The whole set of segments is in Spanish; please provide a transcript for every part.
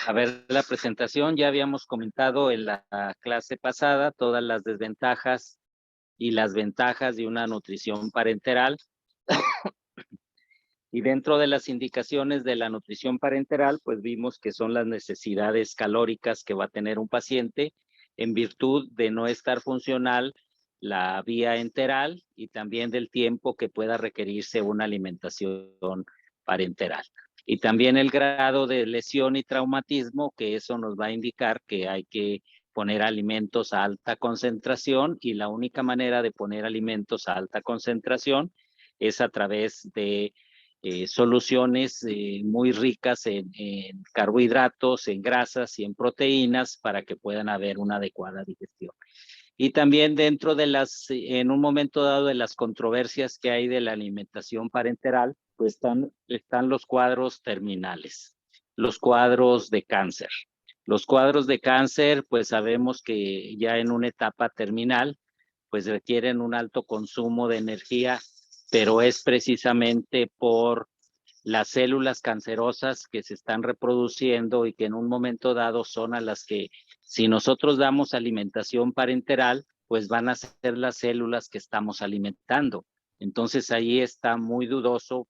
A ver, la presentación ya habíamos comentado en la clase pasada todas las desventajas y las ventajas de una nutrición parenteral. Y dentro de las indicaciones de la nutrición parenteral, pues vimos que son las necesidades calóricas que va a tener un paciente en virtud de no estar funcional la vía enteral y también del tiempo que pueda requerirse una alimentación parenteral. Y también el grado de lesión y traumatismo, que eso nos va a indicar que hay que poner alimentos a alta concentración, y la única manera de poner alimentos a alta concentración es a través de soluciones muy ricas en carbohidratos, en grasas y en proteínas para que puedan haber una adecuada digestión. Y también dentro de en un momento dado, de las controversias que hay de la alimentación parenteral, pues están los cuadros terminales, los cuadros de cáncer. Los cuadros de cáncer, pues sabemos que ya en una etapa terminal, pues requieren un alto consumo de energía, pero es precisamente por las células cancerosas que se están reproduciendo y que en un momento dado son a las que, si nosotros damos alimentación parenteral, pues van a ser las células que estamos alimentando. Entonces ahí está muy dudoso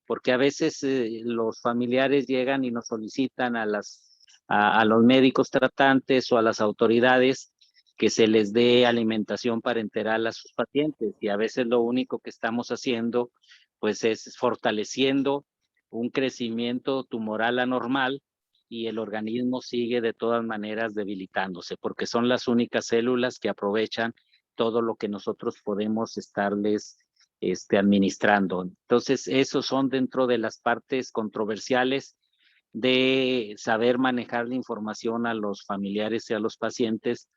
porque a veces los familiares llegan y nos solicitan a los médicos tratantes o a las autoridades que se les dé alimentación parenteral a sus pacientes, y a veces lo único que estamos haciendo pues es fortaleciendo un crecimiento tumoral anormal, y el organismo sigue de todas maneras debilitándose, porque son las únicas células que aprovechan todo lo que nosotros podemos estarles administrando. Entonces, esos son dentro de las partes controversiales de saber manejar la información a los familiares y a los pacientes,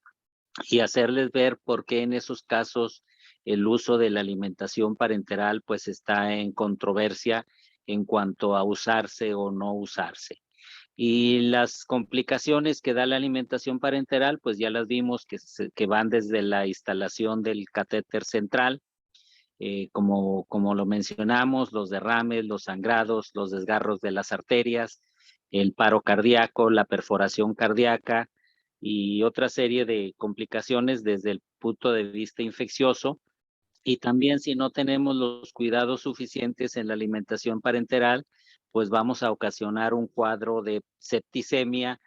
y hacerles ver por qué en esos casos el uso de la alimentación parenteral pues está en controversia en cuanto a usarse o no usarse. Y las complicaciones que da la alimentación parenteral, pues ya las vimos que van desde la instalación del catéter central, como lo mencionamos, los derrames, los sangrados, los desgarros de las arterias, el paro cardíaco, la perforación cardíaca y otra serie de complicaciones desde el punto de vista infeccioso. Y también, si no tenemos los cuidados suficientes en la alimentación parenteral, pues vamos a ocasionar un cuadro de septicemia,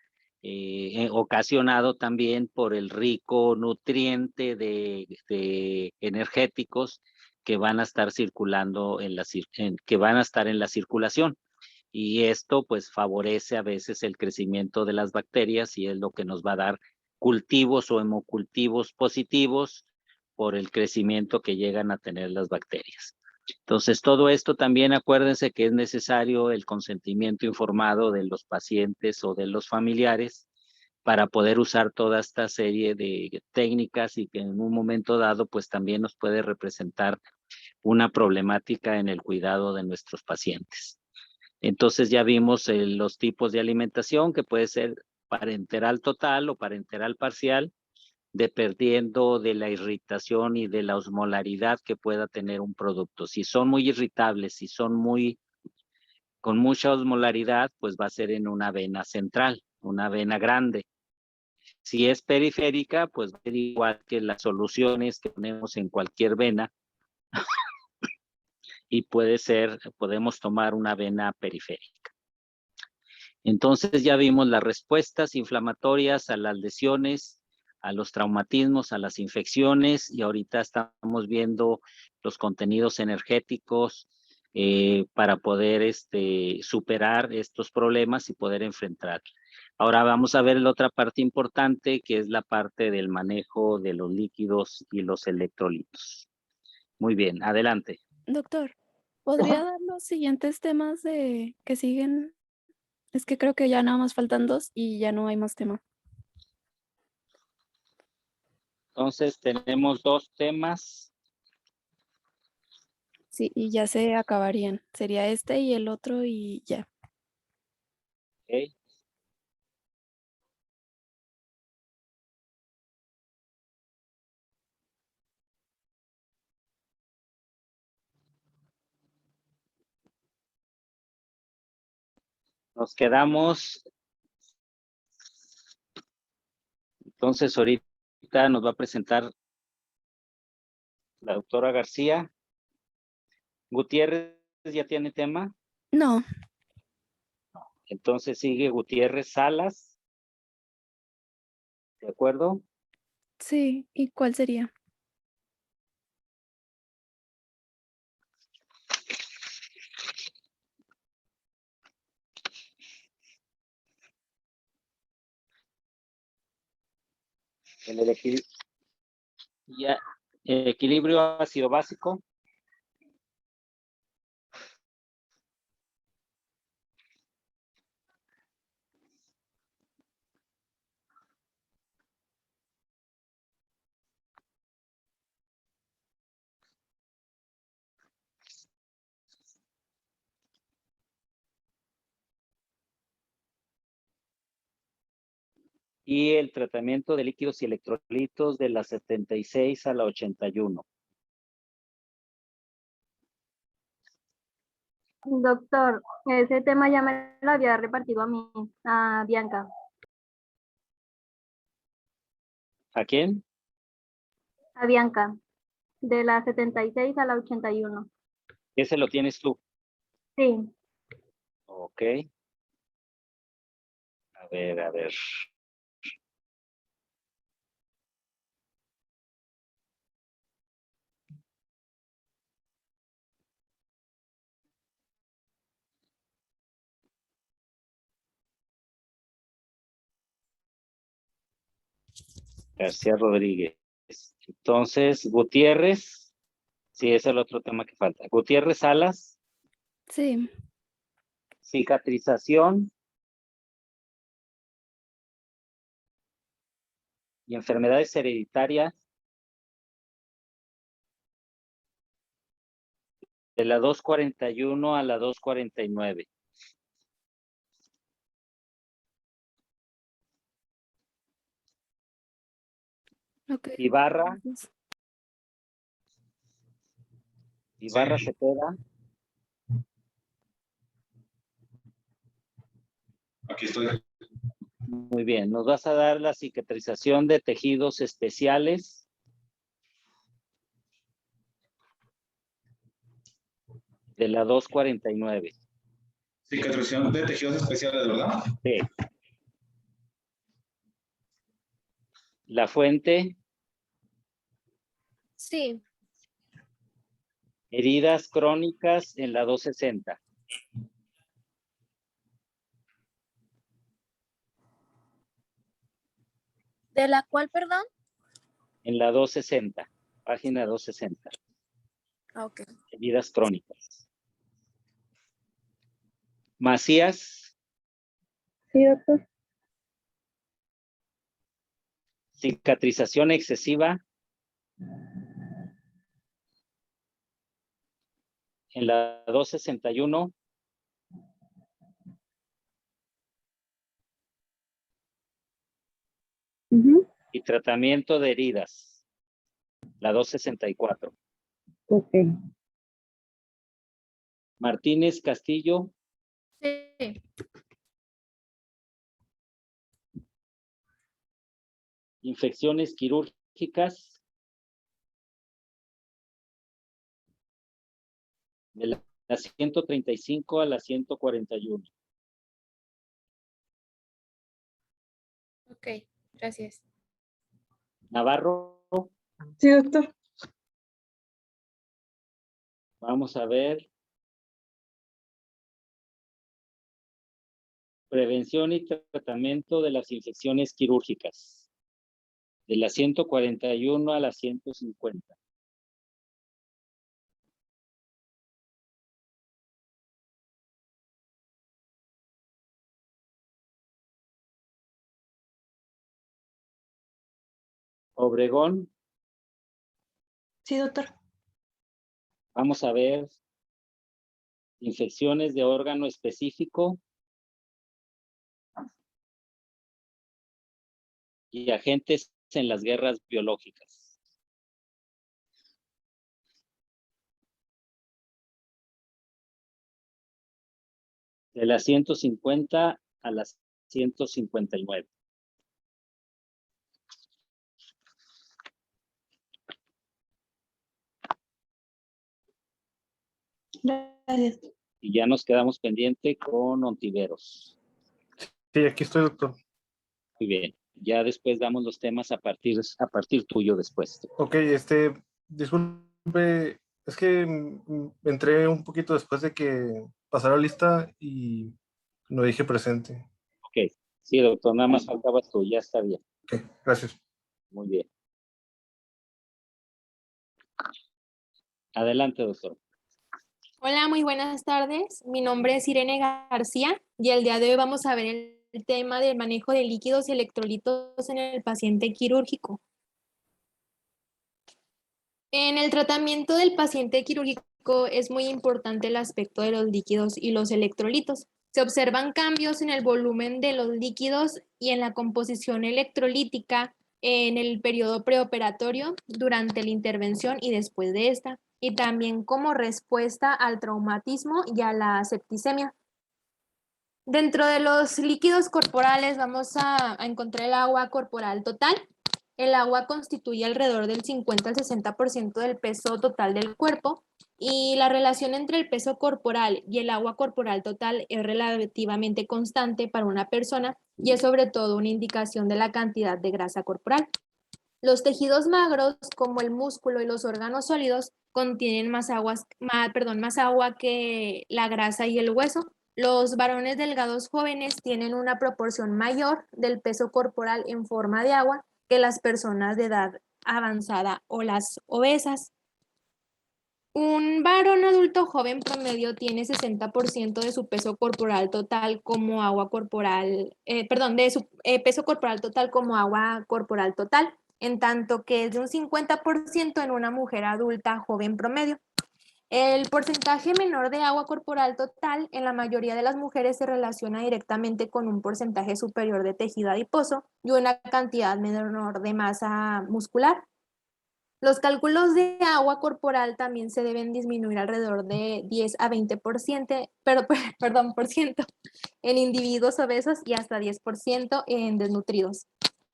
ocasionado también por el rico nutriente de energéticos que van a estar circulando que van a estar en la circulación. Y esto pues favorece a veces el crecimiento de las bacterias, y es lo que nos va a dar cultivos o hemocultivos positivos por el crecimiento que llegan a tener las bacterias. Entonces, todo esto también acuérdense que es necesario el consentimiento informado de los pacientes o de los familiares para poder usar toda esta serie de técnicas, y que en un momento dado pues también nos puede representar una problemática en el cuidado de nuestros pacientes. Entonces ya vimos los tipos de alimentación, que puede ser parenteral total o parenteral parcial, dependiendo de la irritación y de la osmolaridad que pueda tener un producto. Si son muy irritables, si son con mucha osmolaridad, pues va a ser en una vena central, una vena grande. Si es periférica, pues va a ser igual que las soluciones que ponemos en cualquier vena, y podemos tomar una vena periférica. Entonces ya vimos las respuestas inflamatorias a las lesiones, a los traumatismos, a las infecciones, y ahorita estamos viendo los contenidos energéticos para poder superar estos problemas y poder enfrentar. Ahora vamos a ver la otra parte importante, que es la parte del manejo de los líquidos y los electrolitos. Muy bien, adelante. Doctor, ¿podría dar los siguientes temas de que siguen? Es que creo que ya nada más faltan 2 y ya no hay más tema. Entonces tenemos 2 temas. Sí, y ya se acabarían. Sería este y el otro y ya. ¿Ok? Nos quedamos. Entonces, ahorita nos va a presentar la doctora García. Gutiérrez ya tiene tema. No, Entonces sigue Gutiérrez Salas. ¿De acuerdo? sí. ¿Y cuál sería? En el equilibrio ácido básico. Y el tratamiento de líquidos y electrolitos de la 76 a la 81. Doctor, ese tema ya me lo había repartido a mí, a Bianca. ¿A quién? A Bianca, de la 76 a la 81. Ese lo tienes tú. Sí, Ok. A ver, a ver. García Rodríguez. Entonces, Gutiérrez. Sí, ese es el otro tema que falta. Gutiérrez Salas. Sí. Cicatrización y enfermedades hereditarias de la 241 a la 249. Ok. Ibarra, Gracias. Ibarra Cepeda. Aquí estoy. Muy bien, nos vas a dar la cicatrización de tejidos especiales de la 249. Cicatrización de tejidos especiales, ¿verdad? Sí. La fuente, Sí. heridas crónicas en la 260. ¿De la cual, perdón? En la 260, página 260. Ok. Heridas crónicas. Macías, sí, doctor. cicatrización excesiva en la 261. Y tratamiento de heridas, la 264. Ok. Martínez Castillo, Sí. infecciones quirúrgicas de la 135 a la 141. Ok, gracias. Navarro, Sí, doctor. vamos a ver. Prevención y tratamiento de las infecciones quirúrgicas, de la 141 a la 150. Obregón, Sí, doctor. vamos a ver infecciones de órgano específico y agentes en las guerras biológicas. De las 150 a las 159. Gracias. Y ya nos quedamos pendiente con Ontiveros. Sí, aquí estoy, doctor. Muy bien. Ya después damos los temas a partir tuyo después. Ok, disculpe, es que entré un poquito después de que pasara la lista y no dije presente. Ok. Sí, doctor, nada más faltabas tú, ya está bien. Ok, gracias. Muy bien. Adelante, doctor. Hola, muy buenas tardes. Mi nombre es Irene García y el día de hoy vamos a ver el tema del manejo de líquidos y electrolitos en el paciente quirúrgico. En el tratamiento del paciente quirúrgico es muy importante el aspecto de los líquidos y los electrolitos. Se observan cambios en el volumen de los líquidos y en la composición electrolítica en el periodo preoperatorio, durante la intervención y después de esta, y también como respuesta al traumatismo y a la septicemia. Dentro de los líquidos corporales vamos a encontrar el agua corporal total. El agua constituye alrededor del 50 al 60% del peso total del cuerpo, y la relación entre el peso corporal y el agua corporal total es relativamente constante para una persona y es sobre todo una indicación de la cantidad de grasa corporal. Los tejidos magros, como el músculo y los órganos sólidos, contienen más agua que la grasa y el hueso. Los varones delgados jóvenes tienen una proporción mayor del peso corporal en forma de agua que las personas de edad avanzada o las obesas. Un varón adulto joven promedio tiene 60% de su peso corporal total como agua corporal, de su peso corporal total como agua corporal total, en tanto que es de un 50% en una mujer adulta joven promedio. El porcentaje menor de agua corporal total en la mayoría de las mujeres se relaciona directamente con un porcentaje superior de tejido adiposo y una cantidad menor de masa muscular. Los cálculos de agua corporal también se deben disminuir alrededor de 10 a 20%, por ciento en individuos obesos y hasta 10% en desnutridos.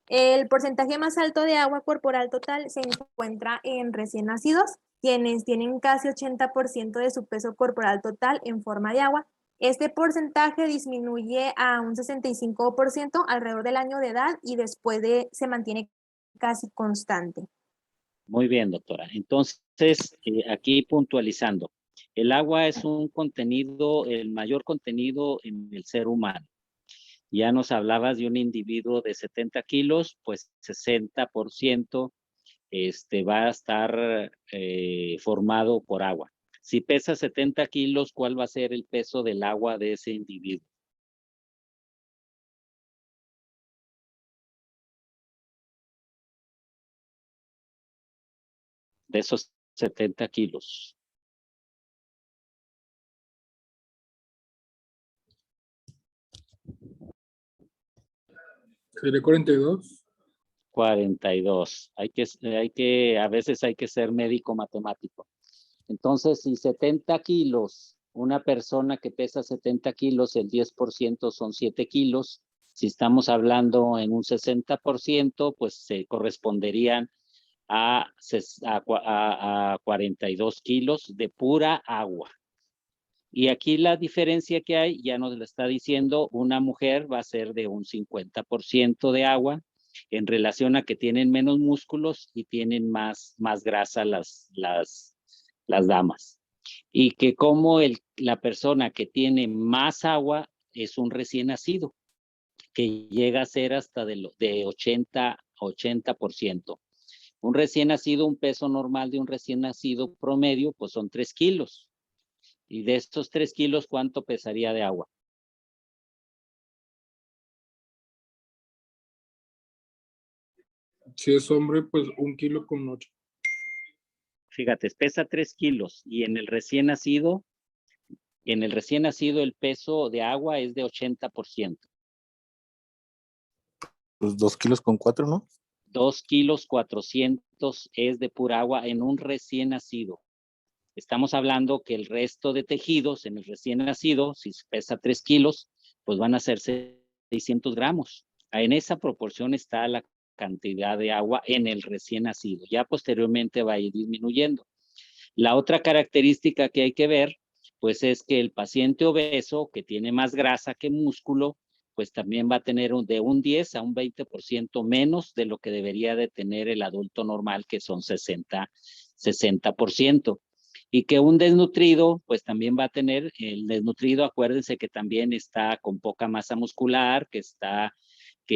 El porcentaje más alto de agua corporal total se encuentra en recién nacidos, quienes tienen casi 80% de su peso corporal total en forma de agua. Este porcentaje disminuye a un 65% alrededor del año de edad y después se mantiene casi constante. Muy bien, doctora. Entonces, aquí puntualizando, el agua es un contenido, el mayor contenido en el ser humano. Ya nos hablabas de un individuo de 70 kilos, pues 60% va a estar formado por agua. Si pesa 70 kilos, ¿cuál va a ser el peso del agua de ese individuo? De esos 70 kilos. ¿Sería 42? 42. A veces hay que ser médico matemático. Entonces, si 70 kilos, una persona que pesa 70 kilos, el 10% son 7 kilos. Si estamos hablando en un 60%, pues se corresponderían a 42 kilos de pura agua. Y aquí la diferencia que hay, ya nos lo está diciendo, una mujer va a ser de un 50% de agua en relación a que tienen menos músculos y tienen más grasa las damas. Y que como la persona que tiene más agua es un recién nacido, que llega a ser hasta de 80%. Un recién nacido, un peso normal de un recién nacido promedio, pues son 3 kilos. Y de estos 3 kilos, ¿cuánto pesaría de agua? Si es hombre, pues 1,8 kilos. Fíjate, pesa 3 kilos y en el recién nacido el peso de agua es de 80%. Pues 2,4 kilos, ¿no? 2,4 kilos es de pura agua en un recién nacido. Estamos hablando que el resto de tejidos en el recién nacido, si pesa 3 kilos, pues van a ser 600 gramos. En esa proporción está la cantidad de agua en el recién nacido. Ya posteriormente va a ir disminuyendo. La otra característica que hay que ver, pues es que el paciente obeso, que tiene más grasa que músculo, pues también va a tener de un 10 a un 20% menos de lo que debería de tener el adulto normal, que son 60%. Y que un desnutrido, pues también va a tener, el desnutrido, acuérdense que también está con poca masa muscular, que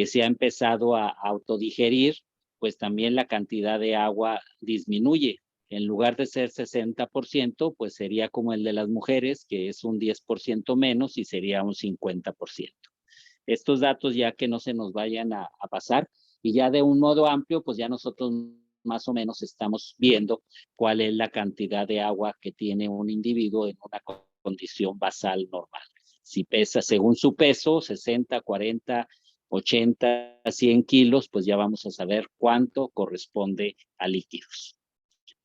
se ha empezado a autodigerir, pues también la cantidad de agua disminuye. En lugar de ser 60%, pues sería como el de las mujeres, que es un 10% menos y sería un 50%. Estos datos ya que no se nos vayan a pasar, y ya de un modo amplio, pues ya nosotros más o menos estamos viendo cuál es la cantidad de agua que tiene un individuo en una condición basal normal. Si pesa según su peso, 60, 40, 80, 100 kilos, pues ya vamos a saber cuánto corresponde a líquidos.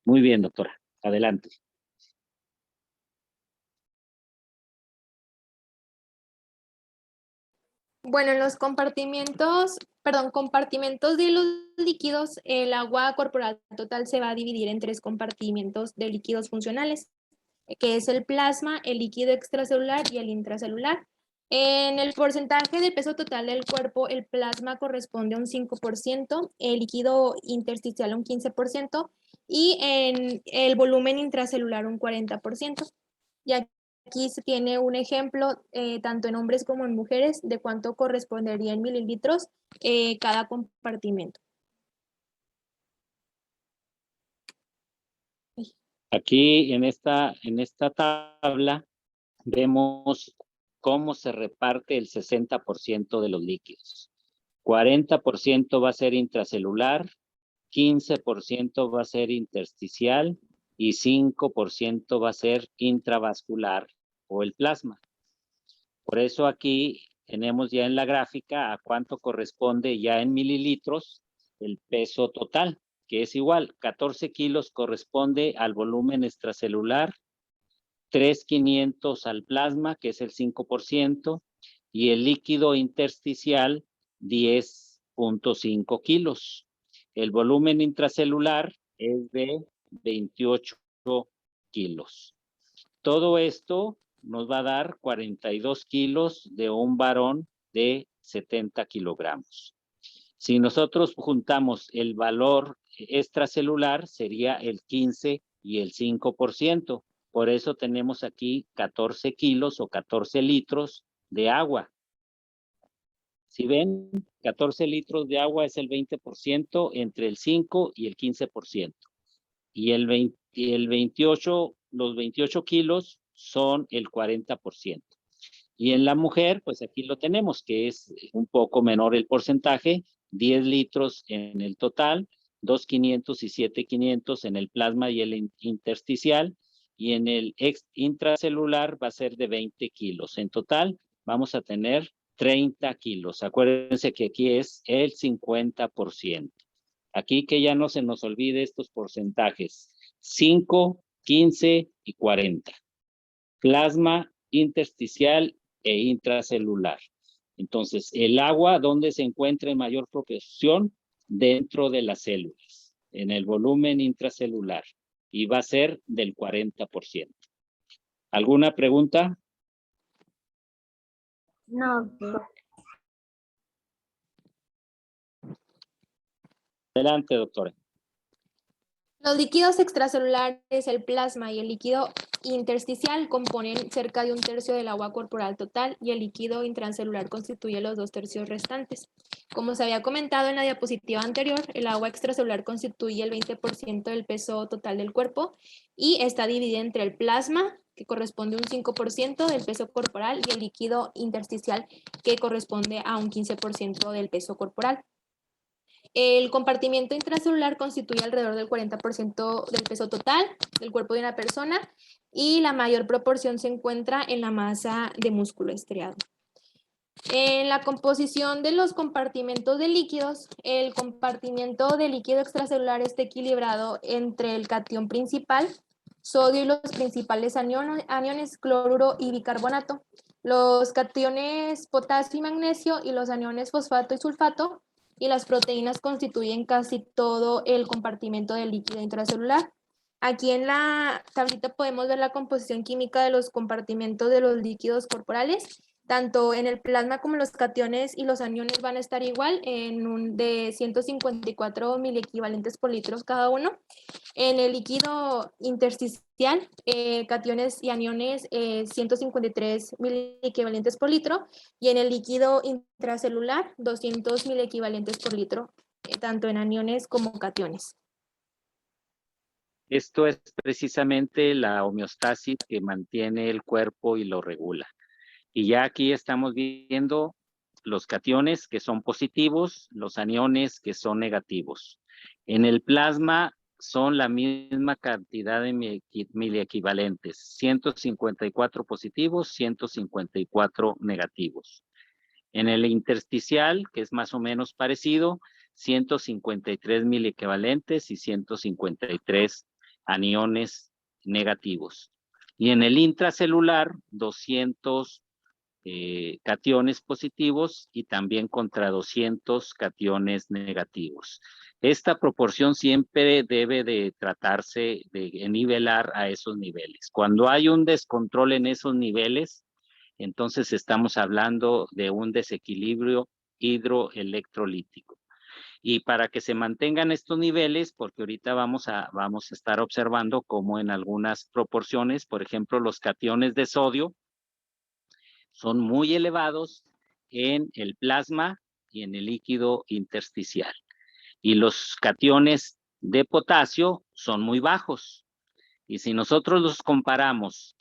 Muy bien, doctora. Adelante. Bueno, en los compartimentos de los líquidos, el agua corporal total se va a dividir en 3 compartimentos de líquidos funcionales, que es el plasma, el líquido extracelular y el intracelular. En el porcentaje de peso total del cuerpo, el plasma corresponde a un 5%, el líquido intersticial a un 15% y en el volumen intracelular un 40%. Y aquí se tiene un ejemplo, tanto en hombres como en mujeres, de cuánto correspondería en mililitros cada compartimento. Aquí en esta tabla vemos cómo se reparte el 60% de los líquidos. 40% va a ser intracelular, 15% va a ser intersticial y 5% va a ser intravascular o el plasma. Por eso aquí tenemos ya en la gráfica a cuánto corresponde ya en mililitros el peso total, que es igual, 14 kilos corresponde al volumen extracelular, 3,500 al plasma, que es el 5%, y el líquido intersticial, 10,5 kilos. El volumen intracelular es de 28 kilos. Todo esto nos va a dar 42 kilos de un varón de 70 kilogramos. Si nosotros juntamos el valor extracelular, sería el 15 y el 5%. Por eso tenemos aquí 14 kilos o 14 litros de agua. Si ven, 14 litros de agua es el 20%, entre el 5 y el 15%. Y los 28 kilos son el 40%. Y en la mujer, pues aquí lo tenemos, que es un poco menor el porcentaje, 10 litros en el total, 2,500 y 7,500 en el plasma y el intersticial, y en el intracelular va a ser de 20 kilos. En total vamos a tener 30 kilos. Acuérdense que aquí es el 50%. Aquí que ya no se nos olvide estos porcentajes, 5, 15 y 40. Plasma, intersticial e intracelular. Entonces, el agua, ¿dónde se encuentra en mayor proporción? Dentro de las células, en el volumen intracelular, y va a ser del 40%. ¿Alguna pregunta? No, doctor. Adelante, doctora. Los líquidos extracelulares, el plasma y el líquido intersticial componen cerca de un tercio del agua corporal total y el líquido intracelular constituye los 2/3 restantes. Como se había comentado en la diapositiva anterior, el agua extracelular constituye el 20% del peso total del cuerpo y está dividida entre el plasma, que corresponde a un 5% del peso corporal, y el líquido intersticial, que corresponde a un 15% del peso corporal. El compartimiento intracelular constituye alrededor del 40% del peso total del cuerpo de una persona y la mayor proporción se encuentra en la masa de músculo estriado. En la composición de los compartimentos de líquidos, el compartimento de líquido extracelular está equilibrado entre el catión principal, sodio y los principales aniones cloruro y bicarbonato, los cationes potasio y magnesio y los aniones fosfato y sulfato, y las proteínas constituyen casi todo el compartimento del líquido intracelular. Aquí en la tablita podemos ver la composición química de los compartimentos de los líquidos corporales. Tanto en el plasma como los cationes y los aniones van a estar igual, de 154 miliequivalentes por litro cada uno. En el líquido intersticial, cationes y aniones 153 miliequivalentes por litro, y en el líquido intracelular 200 miliequivalentes por litro, tanto en aniones como cationes. Esto es precisamente la homeostasis que mantiene el cuerpo y lo regula. Y ya aquí estamos viendo los cationes que son positivos, los aniones que son negativos. En el plasma son la misma cantidad de miliequivalentes, 154 positivos, 154 negativos. En el intersticial, que es más o menos parecido, 153 miliequivalentes y 153 aniones negativos. Y en el intracelular, 200 cationes positivos y también contra 200 cationes negativos. Esta proporción siempre debe de tratarse de nivelar a esos niveles. Cuando hay un descontrol en esos niveles, entonces estamos hablando de un desequilibrio hidroelectrolítico. Y para que se mantengan estos niveles, porque ahorita vamos a estar observando cómo en algunas proporciones, por ejemplo, los cationes de sodio son muy elevados en el plasma y en el líquido intersticial. Y los cationes de potasio son muy bajos. Y si nosotros los comparamos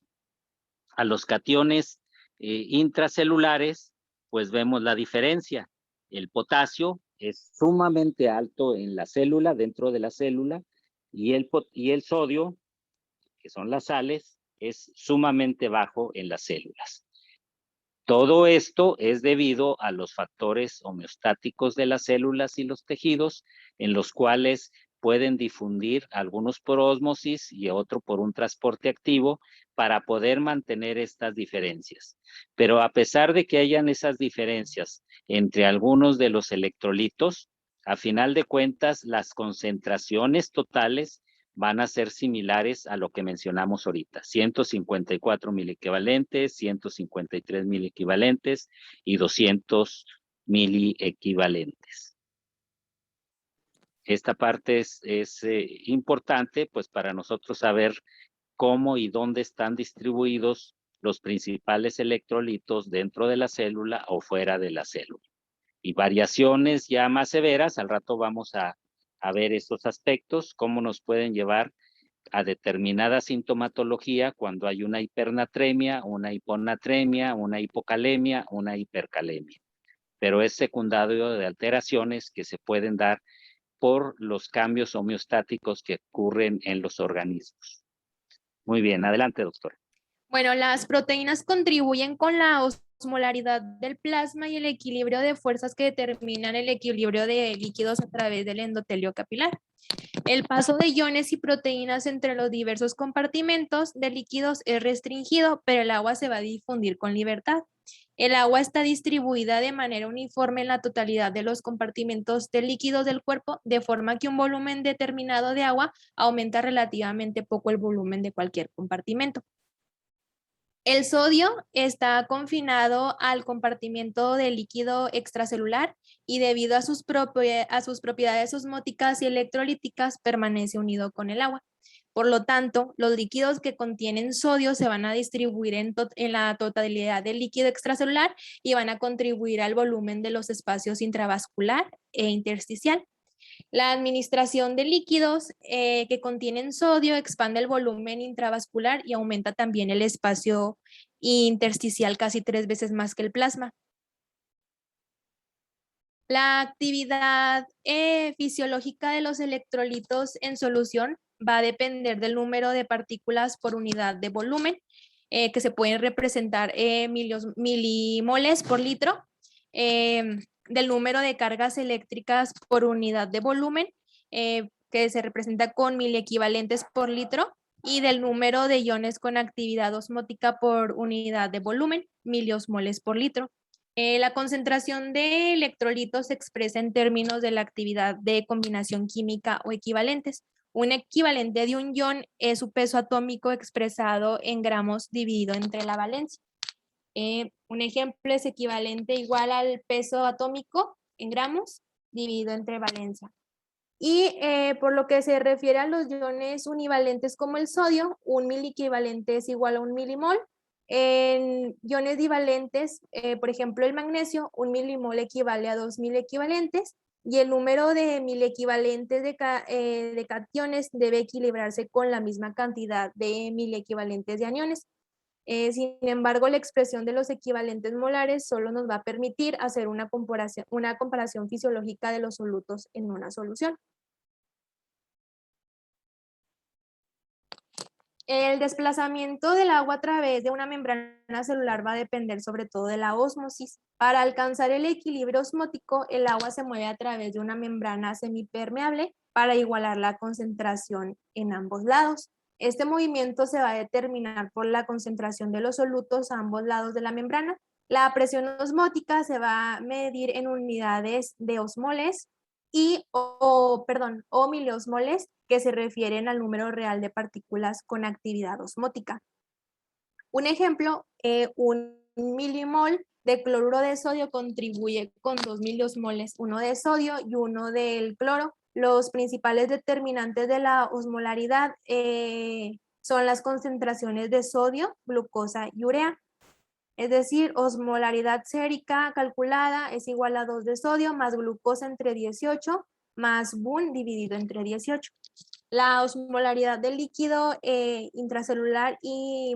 a los cationes intracelulares, pues vemos la diferencia. El potasio es sumamente alto en la célula, dentro de la célula, y el sodio, que son las sales, es sumamente bajo en las células. Todo esto es debido a los factores homeostáticos de las células y los tejidos, en los cuales pueden difundir algunos por ósmosis y otro por un transporte activo para poder mantener estas diferencias. Pero a pesar de que hayan esas diferencias entre algunos de los electrolitos, a final de cuentas, las concentraciones totales van a ser similares a lo que mencionamos ahorita, 154 miliequivalentes, 153 miliequivalentes y 200 miliequivalentes. Esta parte es importante pues para nosotros saber cómo y dónde están distribuidos los principales electrolitos dentro de la célula o fuera de la célula. Y variaciones ya más severas, al rato vamos a ver estos aspectos, cómo nos pueden llevar a determinada sintomatología cuando hay una hipernatremia, una hiponatremia, una hipocalemia, una hipercalemia. Pero es secundario de alteraciones que se pueden dar por los cambios homeostáticos que ocurren en los organismos. Muy bien, adelante, doctora. Bueno, las proteínas contribuyen con la osmolaridad del plasma y el equilibrio de fuerzas que determinan el equilibrio de líquidos a través del endotelio capilar. El paso de iones y proteínas entre los diversos compartimentos de líquidos es restringido, pero el agua se va a difundir con libertad. El agua está distribuida de manera uniforme en la totalidad de los compartimentos de líquidos del cuerpo, de forma que un volumen determinado de agua aumenta relativamente poco el volumen de cualquier compartimento. El sodio está confinado al compartimento del líquido extracelular y debido a sus propiedades osmóticas y electrolíticas permanece unido con el agua. Por lo tanto, los líquidos que contienen sodio se van a distribuir en la totalidad del líquido extracelular y van a contribuir al volumen de los espacios intravascular e intersticial. La administración de líquidos que contienen sodio expande el volumen intravascular y aumenta también el espacio intersticial casi 3 veces más que el plasma. La actividad fisiológica de los electrolitos en solución va a depender del número de partículas por unidad de volumen, que se pueden representar milimoles por litro, del número de cargas eléctricas por unidad de volumen, que se representa con miliequivalentes por litro, y del número de iones con actividad osmótica por unidad de volumen, miliosmoles por litro. La concentración de electrolitos se expresa en términos de la actividad de combinación química o equivalentes. Un equivalente de un ion es su peso atómico expresado en gramos dividido entre la valencia. Un ejemplo es equivalente igual al peso atómico en gramos dividido entre valencia. Y por lo que se refiere a los iones univalentes como el sodio, un miliequivalente es igual a un milimol. En iones divalentes, por ejemplo el magnesio, un milimol equivale a 2000 equivalentes y el número de miliequivalentes de cationes debe equilibrarse con la misma cantidad de miliequivalentes de aniones. Sin embargo, la expresión de los equivalentes molares solo nos va a permitir hacer una comparación fisiológica de los solutos en una solución. El desplazamiento del agua a través de una membrana celular va a depender sobre todo de la ósmosis. Para alcanzar el equilibrio osmótico, el agua se mueve a través de una membrana semipermeable para igualar la concentración en ambos lados. Este movimiento se va a determinar por la concentración de los solutos a ambos lados de la membrana. La presión osmótica se va a medir en unidades de osmoles o miliosmoles, que se refieren al número real de partículas con actividad osmótica. Un ejemplo, un milimol de cloruro de sodio contribuye con 2 miliosmoles, uno de sodio y uno del cloro. Los principales determinantes de la osmolaridad son las concentraciones de sodio, glucosa y urea. Es decir, osmolaridad sérica calculada es igual a 2 de sodio más glucosa entre 18 más BUN dividido entre 18. La osmolaridad del líquido intracelular y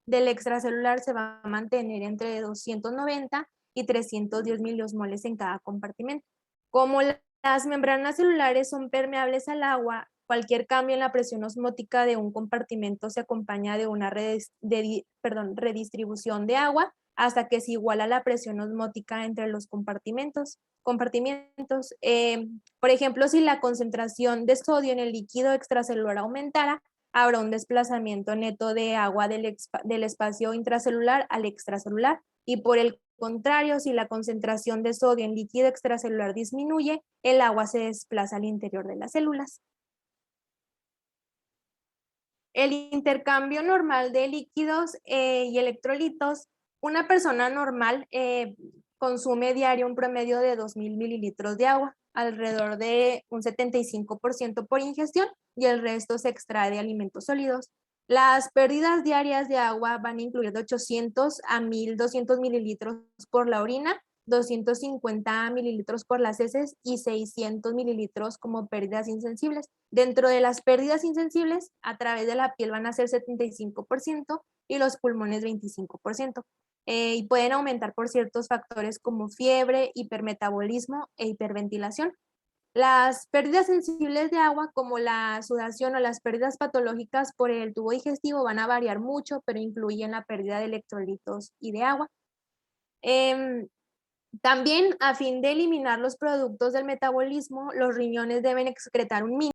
del extracelular se va a mantener entre 290 y 310 miliosmoles en cada compartimento. Como las membranas celulares son permeables al agua, cualquier cambio en la presión osmótica de un compartimento se acompaña de una redistribución de agua hasta que se iguala la presión osmótica entre los compartimentos. Por ejemplo, si la concentración de sodio en el líquido extracelular aumentara, habrá un desplazamiento neto de agua del espacio intracelular al extracelular. Y por el contrario, si la concentración de sodio en líquido extracelular disminuye, el agua se desplaza al interior de las células. El intercambio normal de líquidos y electrolitos. Una persona normal consume diario un promedio de 2000 mililitros de agua, alrededor de un 75% por ingestión y el resto se extrae de alimentos sólidos. Las pérdidas diarias de agua van a incluir de 800 a 1200 mililitros por la orina, 250 mililitros por las heces y 600 mililitros como pérdidas insensibles. Dentro de las pérdidas insensibles, a través de la piel van a ser 75% y los pulmones 25%. Y pueden aumentar por ciertos factores como fiebre, hipermetabolismo e hiperventilación. Las pérdidas sensibles de agua, como la sudación o las pérdidas patológicas por el tubo digestivo, van a variar mucho, pero incluyen la pérdida de electrolitos y de agua. También, a fin de eliminar los productos del metabolismo, los riñones deben excretar un mínimo